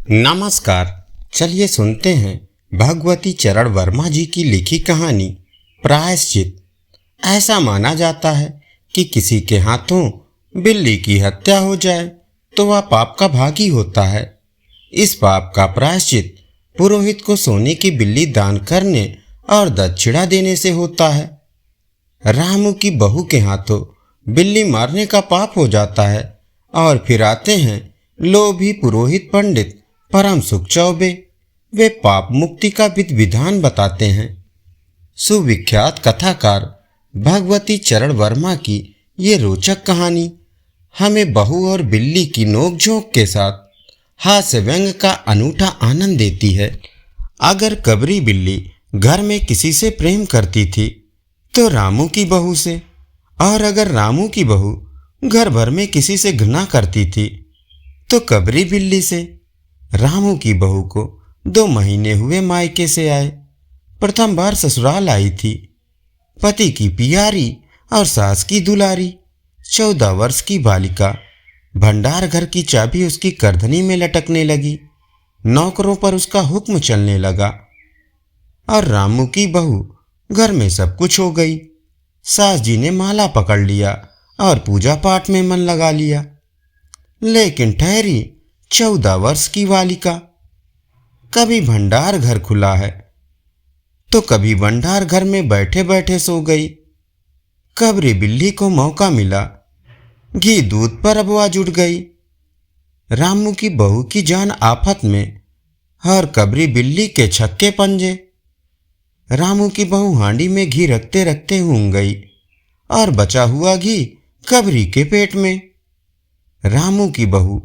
नमस्कार। चलिए सुनते हैं भगवती चरण वर्मा जी की लिखी कहानी प्रायश्चित। ऐसा माना जाता है कि किसी के हाथों बिल्ली की हत्या हो जाए तो वह पाप का भागी होता है। इस पाप का प्रायश्चित पुरोहित को सोने की बिल्ली दान करने और दक्षिणा देने से होता है। रामू की बहू के हाथों बिल्ली मारने का पाप हो जाता है और फिर आते हैं लोभी पुरोहित पंडित परम सुख चौबे। वे पाप मुक्ति का विधि विधान बताते हैं। सुविख्यात कथाकार भगवती चरण वर्मा की ये रोचक कहानी हमें बहू और बिल्ली की नोकझोंक के साथ हास्य व्यंग का अनूठा आनंद देती है। अगर कबरी बिल्ली घर में किसी से प्रेम करती थी तो रामू की बहू से, और अगर रामू की बहू घर भर में किसी से घृणा करती थी तो कबरी बिल्ली से। रामू की बहू को 2 महीने हुए मायके से आए। प्रथम बार ससुराल आई थी। पति की पियारी और सास की दुलारी 14 वर्ष की बालिका। भंडार घर की चाबी उसकी करधनी में लटकने लगी। नौकरों पर उसका हुक्म चलने लगा। और रामू की बहू घर में सब कुछ हो गई। सास जी ने माला पकड़ लिया और पूजा पाठ में मन लगा लिया। लेकिन ठहरी 14 वर्ष की बालिका। कभी भंडार घर खुला है तो कभी भंडार घर में बैठे बैठे सो गई। कबरी बिल्ली को मौका मिला, घी दूध पर अबवा जुट गई। रामू की बहू की जान आफत में और कबरी बिल्ली के छक्के पंजे। रामू की बहू हांडी में घी रखते रखते ऊँघ गई और बचा हुआ घी कबरी के पेट में। रामू की बहू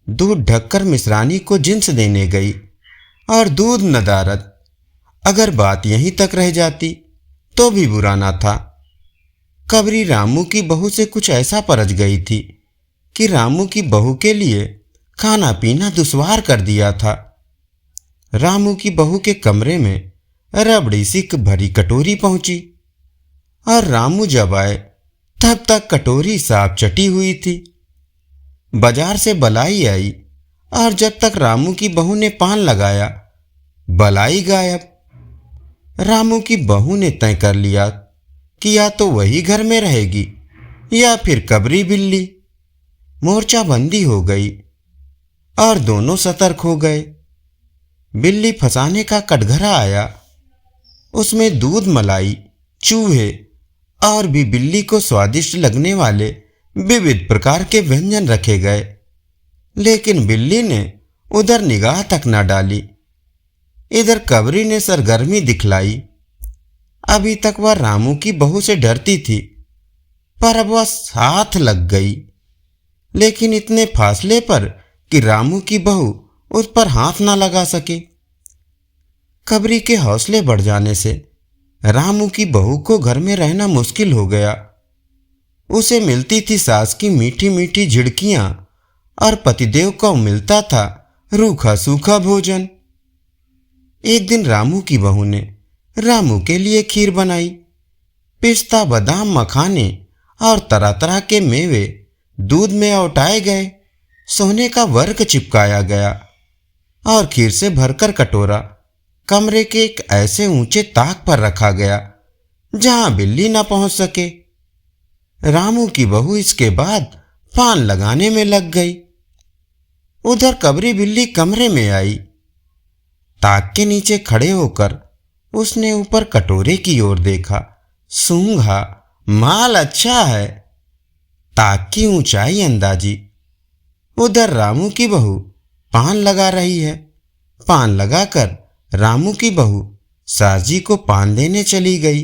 दूध ढककर मिश्रानी को जिन्स देने गई और दूध नदारद। अगर बात यहीं तक रह जाती तो भी बुरा ना था। कबरी रामू की बहू से कुछ ऐसा परज गई थी कि रामू की बहू के लिए खाना पीना दुश्वार कर दिया था। रामू की बहू के कमरे में रबड़ी सी भरी कटोरी पहुंची और रामू जब आए तब तक कटोरी साफ चटी हुई थी। बाजार से बलाई आई और जब तक रामू की बहू ने पान लगाया बलाई गायब। रामू की बहू ने तय कर लिया कि या तो वही घर में रहेगी या फिर कबरी बिल्ली। मोर्चाबंदी हो गई और दोनों सतर्क हो गए। बिल्ली फंसाने का कटघरा आया। उसमें दूध, मलाई, चूहे और भी बिल्ली को स्वादिष्ट लगने वाले विविध प्रकार के व्यंजन रखे गए। लेकिन बिल्ली ने उधर निगाह तक न डाली। इधर कबरी ने सरगर्मी दिखलाई। अभी तक वह रामू की बहू से डरती थी, पर अब वह साथ लग गई। लेकिन इतने फासले पर कि रामू की बहू उस पर हाथ ना लगा सके। कबरी के हौसले बढ़ जाने से रामू की बहू को घर में रहना मुश्किल हो गया। उसे मिलती थी सास की मीठी मीठी झिड़कियां और पतिदेव को मिलता था रूखा सूखा भोजन। एक दिन रामू की बहू ने रामू के लिए खीर बनाई। पिस्ता, बादाम, मखाने और तरह तरह के मेवे दूध में औटाए गए। सोने का वर्क चिपकाया गया और खीर से भरकर कटोरा कमरे के एक ऐसे ऊंचे ताक पर रखा गया जहां बिल्ली ना पहुंच सके। रामू की बहू इसके बाद पान लगाने में लग गई। उधर कबरी बिल्ली कमरे में आई। ताक के नीचे खड़े होकर उसने ऊपर कटोरे की ओर देखा। सूंघा, माल अच्छा है। ताक की ऊंचाई अंदाजी। उधर रामू की बहू पान लगा रही है। पान लगाकर रामू की बहू सास जी को पान देने चली गई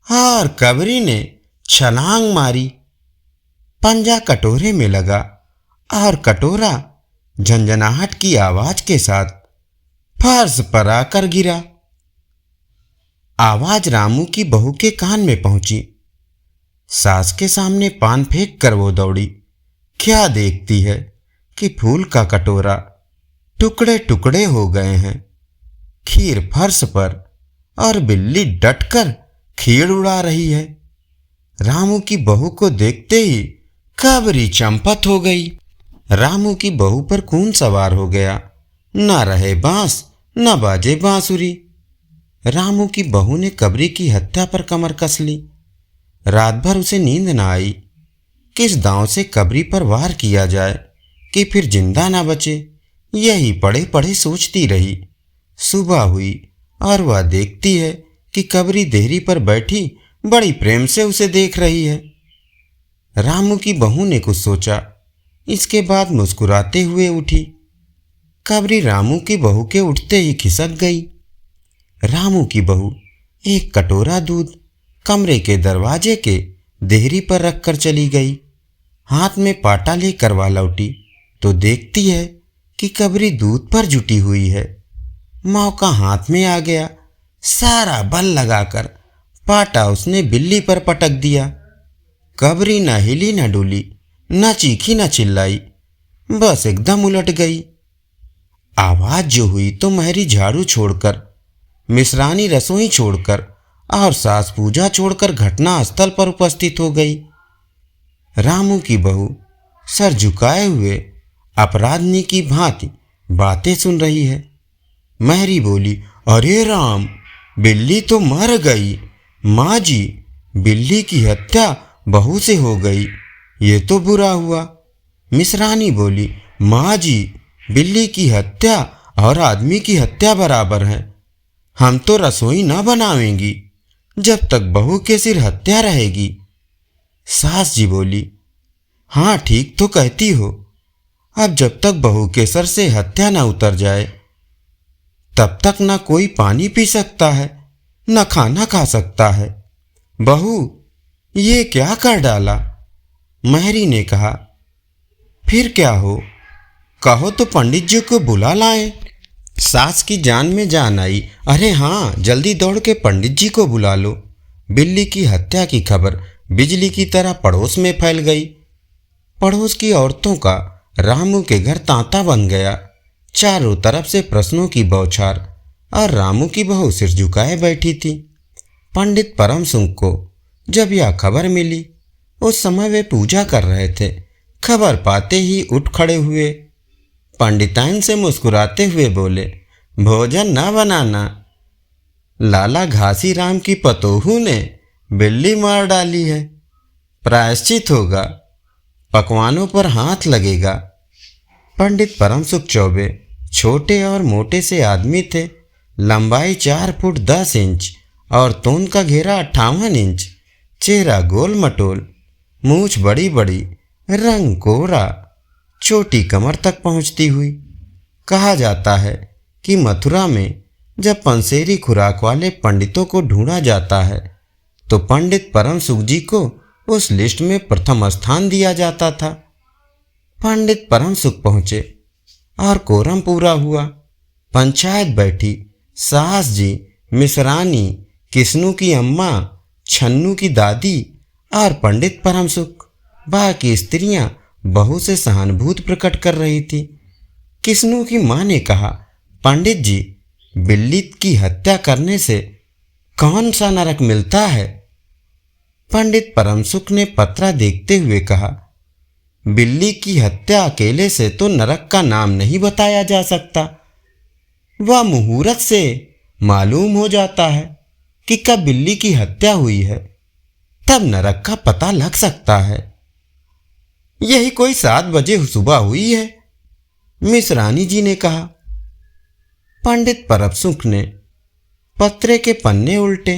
और कबरी ने छलांग मारी। पंजा कटोरे में लगा और कटोरा झंझनाहट की आवाज के साथ फर्श पर आकर गिरा। आवाज रामू की बहू के कान में पहुंची। सास के सामने पान फेंक कर वो दौड़ी। क्या देखती है कि फूल का कटोरा टुकड़े टुकड़े हो गए हैं। खीर फर्श पर और बिल्ली डटकर खीर उड़ा रही है। रामू की बहू को देखते ही कबरी चंपत हो गई। रामू की बहू पर खून सवार हो गया। न रहे बांस न बाजे बांसुरी। रामू की बहू ने कबरी की हत्या पर कमर कस ली। रात भर उसे नींद न आई। किस दांव से कबरी पर वार किया जाए कि फिर जिंदा ना बचे, यही पड़े पड़े सोचती रही। सुबह हुई और वह देखती है कि कबरी देहरी पर बैठी बड़ी प्रेम से उसे देख रही है। रामू की बहू ने कुछ सोचा, इसके बाद मुस्कुराते हुए उठी। कबरी रामू की बहू के उठते ही खिसक गई। रामू की बहू एक कटोरा दूध कमरे के दरवाजे के देहरी पर रखकर चली गई। हाथ में पाटा लेकर वह लौटी तो देखती है कि कबरी दूध पर जुटी हुई है। मौका हाथ में आ गया। सारा बल लगाकर पाटा उसने बिल्ली पर पटक दिया। कबरी न हिली न डुली, न चीखी न चिल्लाई, बस एकदम उलट गई। आवाज जो हुई तो महरी झाड़ू छोड़कर, मिश्रानी रसोई छोड़कर और सास पूजा छोड़कर घटना स्थल पर उपस्थित हो गई। रामू की बहू सर झुकाए हुए अपराधनी की भांति बातें सुन रही है। महरी बोली, अरे राम, बिल्ली तो मर गई। माँ जी, बिल्ली की हत्या बहू से हो गई, ये तो बुरा हुआ। मिश्रानी बोली, माँ जी, बिल्ली की हत्या और आदमी की हत्या बराबर है। हम तो रसोई न बनावेंगी जब तक बहू के सिर हत्या रहेगी। सास जी बोली, हाँ ठीक तो कहती हो। अब जब तक बहू के सर से हत्या न उतर जाए तब तक न कोई पानी पी सकता है न खाना खा सकता है। बहू, ये क्या कर डाला? महरी ने कहा, फिर क्या हो, कहो तो पंडित जी को बुला लाएं। सास की जान में जान आई। अरे हाँ, जल्दी दौड़ के पंडित जी को बुला लो। बिल्ली की हत्या की खबर बिजली की तरह पड़ोस में फैल गई। पड़ोस की औरतों का रामू के घर तांता बन गया। चारों तरफ से प्रश्नों की बौछार और रामू की बहू सिर झुकाए बैठी थी। पंडित परम सुंक को जब यह खबर मिली, उस समय वे पूजा कर रहे थे। खबर पाते ही उठ खड़े हुए। पंडिताइन से मुस्कुराते हुए बोले, भोजन न बनाना। लाला घासी राम की पतोहू ने बिल्ली मार डाली है, प्रायश्चित होगा, पकवानों पर हाथ लगेगा। पंडित परम सुख चौबे छोटे और मोटे से आदमी थे। लंबाई 4 फुट 10 इंच और तोंद का घेरा 58 इंच। चेहरा गोल मटोल, मूछ बड़ी बड़ी, रंग कोरा, छोटी कमर तक पहुंचती हुई। कहा जाता है कि मथुरा में जब पंसेरी खुराक वाले पंडितों को ढूंढा जाता है तो पंडित परम सुख जी को उस लिस्ट में प्रथम स्थान दिया जाता था। पंडित परम सुख पहुंचे और कोरम पूरा हुआ। पंचायत बैठी। सास जी, मिश्रानी, किस्नू की अम्मा, छन्नू की दादी और पंडित परम सुख। बाकी स्त्रियां बहू से सहानुभूति प्रकट कर रही थी। किस्नू की मां ने कहा, पंडित जी, बिल्ली की हत्या करने से कौन सा नरक मिलता है? पंडित परम सुख ने पत्रा देखते हुए कहा, बिल्ली की हत्या अकेले से तो नरक का नाम नहीं बताया जा सकता। वह मुहूर्त से मालूम हो जाता है कि कब बिल्ली की हत्या हुई है, तब नरक का पता लग सकता है। यही कोई 7 बजे सुबह हुई है, मिश्रानी जी ने कहा। पंडित परम सुख ने पत्रे के पन्ने उल्टे,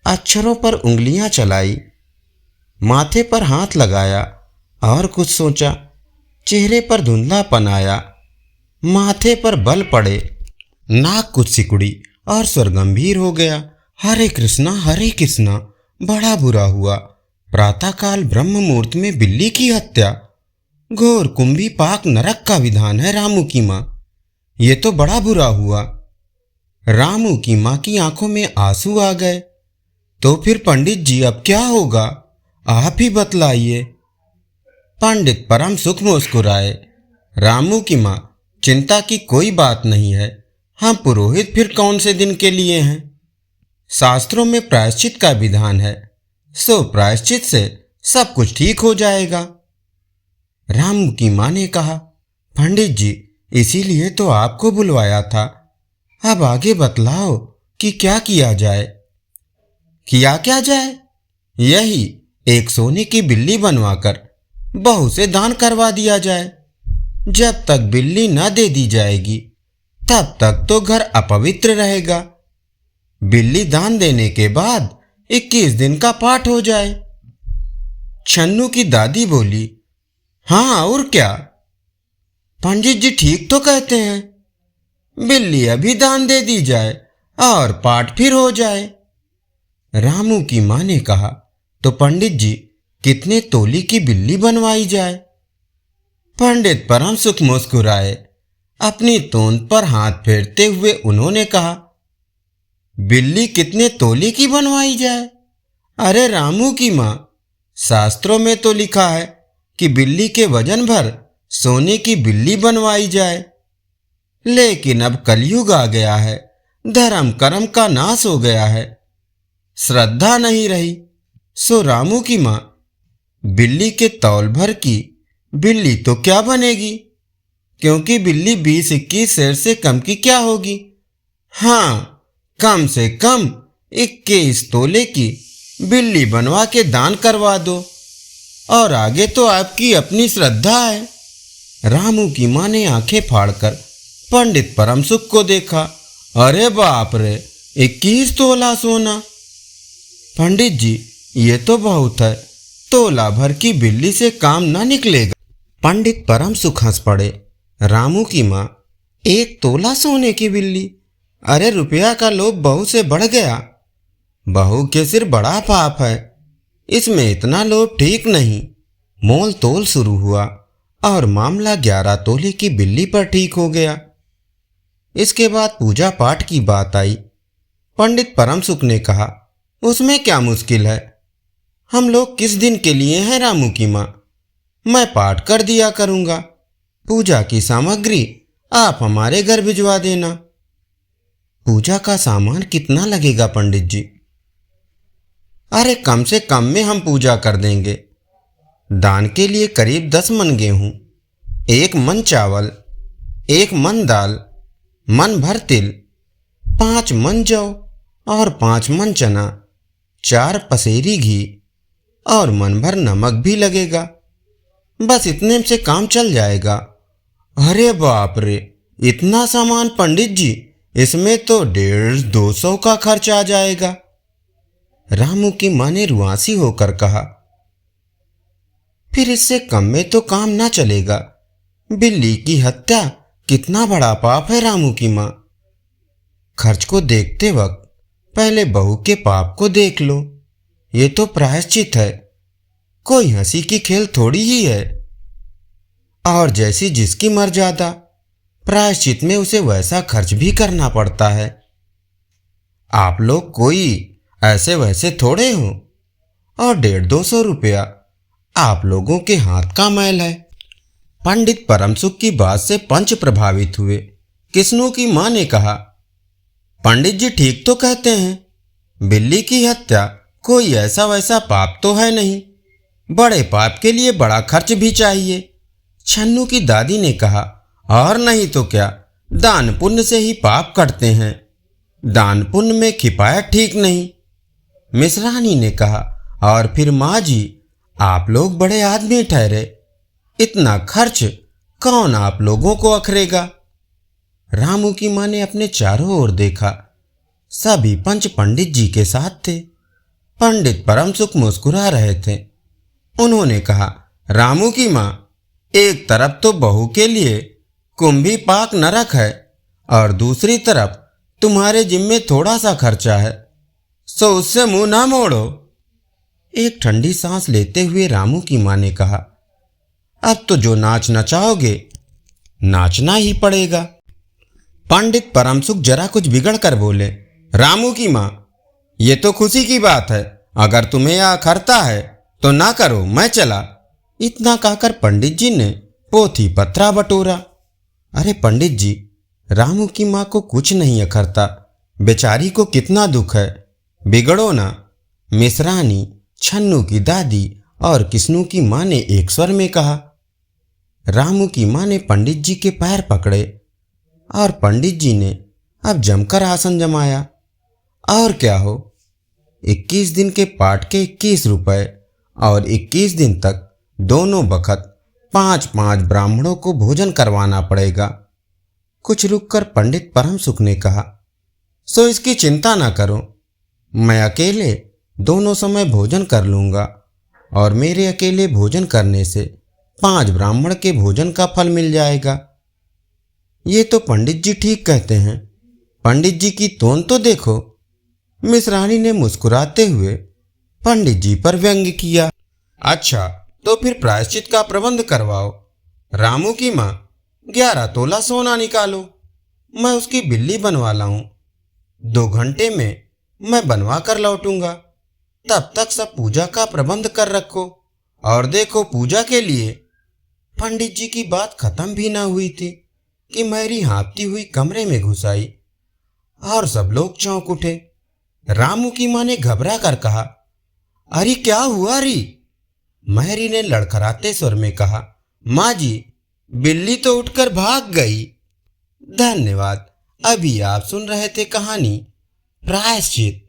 अक्षरों पर उंगलियां चलाई, माथे पर हाथ लगाया और कुछ सोचा। चेहरे पर धुंधलापन आया, माथे पर बल पड़े, नाक कुछ सिकुड़ी और स्वर गंभीर हो गया। हरे कृष्णा, बड़ा बुरा हुआ। प्रातःकाल ब्रह्म मुहूर्त में बिल्ली की हत्या, घोर कुंभी पाक नरक का विधान है। रामू की माँ, ये तो बड़ा बुरा हुआ। रामू की माँ की आंखों में आंसू आ गए। तो फिर पंडित जी अब क्या होगा, आप ही बतलाइए। पंडित परम सुख मुस्कुराए। रामू की माँ, चिंता की कोई बात नहीं है। हम पुरोहित फिर कौन से दिन के लिए हैं? शास्त्रों में प्रायश्चित का विधान है, सो प्रायश्चित से सब कुछ ठीक हो जाएगा। रामू की माँ ने कहा, पंडित जी, इसीलिए तो आपको बुलवाया था। अब आगे बतलाओ कि क्या किया जाए। किया क्या जाए? यही एक सोने की बिल्ली बनवाकर बहू से दान करवा दिया जाए। जब तक बिल्ली न दे दी जाएगी तब तक तो घर अपवित्र रहेगा। बिल्ली दान देने के बाद 21 दिन का पाठ हो जाए। छन्नू की दादी बोली, हाँ और क्या? पंडित जी ठीक तो कहते हैं। बिल्ली अभी दान दे दी जाए और पाठ फिर हो जाए। रामू की मां ने कहा, तो पंडित जी कितने तोले की बिल्ली बनवाई जाए? पंडित परम सुख मुस्कुराए। अपनी तोंद पर हाथ फेरते हुए उन्होंने कहा, बिल्ली कितने तोले की बनवाई जाए? अरे रामू की मां, शास्त्रों में तो लिखा है कि बिल्ली के वजन भर सोने की बिल्ली बनवाई जाए। लेकिन अब कलयुग आ गया है, धर्म कर्म का नाश हो गया है, श्रद्धा नहीं रही। सो रामू की मां, बिल्ली के तौल भर की बिल्ली तो क्या बनेगी, क्योंकि बिल्ली 20-21 सेर से कम की क्या होगी। हाँ, कम से कम 21 तोले की बिल्ली बनवा के दान करवा दो, और आगे तो आपकी अपनी श्रद्धा है। रामू की मां ने आंखें फाड़कर पंडित परम सुख को देखा। अरे बाप रे, 21 तोला सोना! पंडित जी ये तो बहुत है, तोला भर की बिल्ली से काम ना निकलेगा। पंडित परम सुख हंस पड़े। रामू की मां, 1 तोला सोने की बिल्ली? अरे रुपया का लोभ बहू से बढ़ गया। बहू के सिर बड़ा पाप है, इसमें इतना लोभ ठीक नहीं। मोल तोल शुरू हुआ और मामला 11 तोले की बिल्ली पर ठीक हो गया। इसके बाद पूजा पाठ की बात आई। पंडित परम सुख ने कहा, उसमें क्या मुश्किल है? हम लोग किस दिन के लिए हैं रामू की मां? मैं पाठ कर दिया करूंगा। पूजा की सामग्री आप हमारे घर भिजवा देना। पूजा का सामान कितना लगेगा पंडित जी? अरे कम से कम में हम पूजा कर देंगे। दान के लिए करीब 10 मन गेहूं, 1 मन चावल, 1 मन दाल, मन भर तिल, 5 मन जौ और 5 मन चना, 4 पसेरी घी और मन भर नमक भी लगेगा। बस इतने से काम चल जाएगा। अरे बाप रे, इतना सामान पंडित जी, इसमें तो 150-200 का खर्च आ जाएगा। रामू की मां ने रुआंसी होकर कहा, फिर इससे कम में तो काम ना चलेगा। बिल्ली की हत्या कितना बड़ा पाप है रामू की मां। खर्च को देखते वक्त पहले बहू के पाप को देख लो। ये तो प्रायश्चित है, कोई हंसी की खेल थोड़ी ही है। और जैसी जिसकी मर्यादा, प्रायश्चित में उसे वैसा खर्च भी करना पड़ता है। आप लोग कोई ऐसे वैसे थोड़े हो, और 150-200 रुपया आप लोगों के हाथ का मैल है। पंडित परम सुख की बात से पंच प्रभावित हुए। किस्नू की मां ने कहा, पंडित जी ठीक तो कहते हैं। बिल्ली की हत्या कोई ऐसा वैसा पाप तो है नहीं, बड़े पाप के लिए बड़ा खर्च भी चाहिए। छन्नू की दादी ने कहा, और नहीं तो क्या, दान पुण्य से ही पाप कटते हैं, दान पुण्य में खिपायत ठीक नहीं। मिश्रानी ने कहा, और फिर माँ जी, आप लोग बड़े आदमी ठहरे, इतना खर्च कौन आप लोगों को अखरेगा। रामू की मां ने अपने चारों ओर देखा। सभी पंच पंडित जी के साथ थे। पंडित परम सुख मुस्कुरा रहे थे। उन्होंने कहा, रामू की मां, एक तरफ तो बहू के लिए कुंभी पाक नरक है और दूसरी तरफ तुम्हारे जिम्मे थोड़ा सा खर्चा है, सो उससे मुंह ना मोड़ो। एक ठंडी सांस लेते हुए रामू की मां ने कहा, अब तो जो नाच नचाओगे नाचना ही पड़ेगा। पंडित परम सुख जरा कुछ बिगड़ कर बोले, रामू की मां, ये तो खुशी की बात है, अगर तुम्हें यह अखरता है तो ना करो, मैं चला। इतना कहकर पंडित जी ने पोथी पत्रा बटोरा। अरे पंडित जी, रामू की मां को कुछ नहीं अखरता, बेचारी को कितना दुख है, बिगड़ो ना। मिश्रानी, छन्नू की दादी और किस्नू की मां ने एक स्वर में कहा। रामू की माँ ने पंडित जी के पैर पकड़े और पंडित जी ने अब जमकर आसन जमाया। और क्या हो, 21 दिन के पाठ के 21 रुपए और 21 दिन तक दोनों बखत 5-5 ब्राह्मणों को भोजन करवाना पड़ेगा। कुछ रुककर पंडित परम सुख ने कहा, सो इसकी चिंता ना करो, मैं अकेले दोनों समय भोजन कर लूंगा और मेरे अकेले भोजन करने से 5 ब्राह्मण के भोजन का फल मिल जाएगा। ये तो पंडित जी ठीक कहते हैं, पंडित जी की तोन तो देखो। मिश्रानी ने मुस्कुराते हुए पंडित जी पर व्यंग्य किया। अच्छा, तो फिर प्रायश्चित का प्रबंध करवाओ। रामू की माँ 11 तोला सोना निकालो, मैं उसकी बिल्ली बनवा लाऊं। 2 घंटे में मैं बनवा कर लौटूंगा, तब तक सब पूजा का प्रबंध कर रखो। और देखो, पूजा के लिए। पंडित जी की बात खत्म भी ना हुई थी कि मैरी हाँफती हुई कमरे में घुस आई और सब लोग चौंक उठे। रामू की माँ ने घबरा कर कहा, अरे क्या हुआ री? मैरी ने लड़खड़ाते स्वर में कहा, माँ जी, बिल्ली तो उठकर भाग गई। धन्यवाद। अभी आप सुन रहे थे कहानी प्रायश्चित।